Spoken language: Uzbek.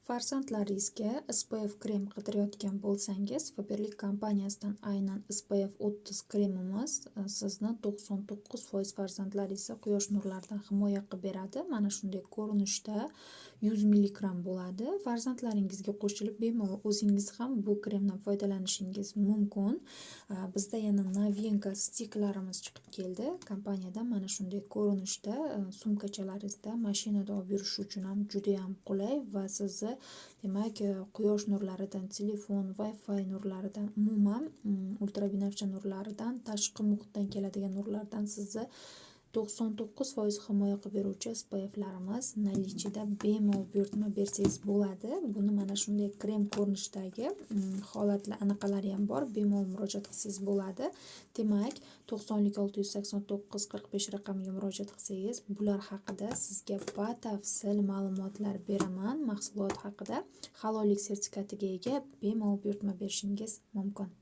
Farzandlaringizga SPF krem qidirayotgan bo'lsangiz, Faberlic kompaniyasidan aynan SPF 30 kremimiz sizni 99% farzandlaringizni quyosh nurlaridan himoya qilib beradi. Mana shunday ko'rinishda 100 milligram bo'ladi. Farzandlaringizga qo'shilib bemalol o'zingiz ham bu kremdan foydalanishingiz mumkin. Bizda yana novinka stiklarimiz chiqib keldi. Kompaniyadan mana shunday ko'rinishda sumkachalaringizda mashinada olib yurish uchun ham juda ham qulay va sizni demak quyosh nurlaridan, telefon, Wi-Fi nurlaridan, umuman ultrabinafsha nurlaridan, tashqi muhitdan keladigan nurlardan sizni 99% himoya qilib beruvchi SPFlarimiz наличиеda bemalol buyurtma bersangiz bo'ladi. Buni mana shunday krem ko'rinishidagi holatlar anaqalari ham bor. Bemalol murojaat qilsangiz bo'ladi. Demak, 90 689 45 raqamiga murojaat qilsangiz, bular haqida sizga batafsil ma'lumotlar beraman. Mahsulot haqida halollik sertifikatiga ega bemalol buyurtma berishingiz mumkin.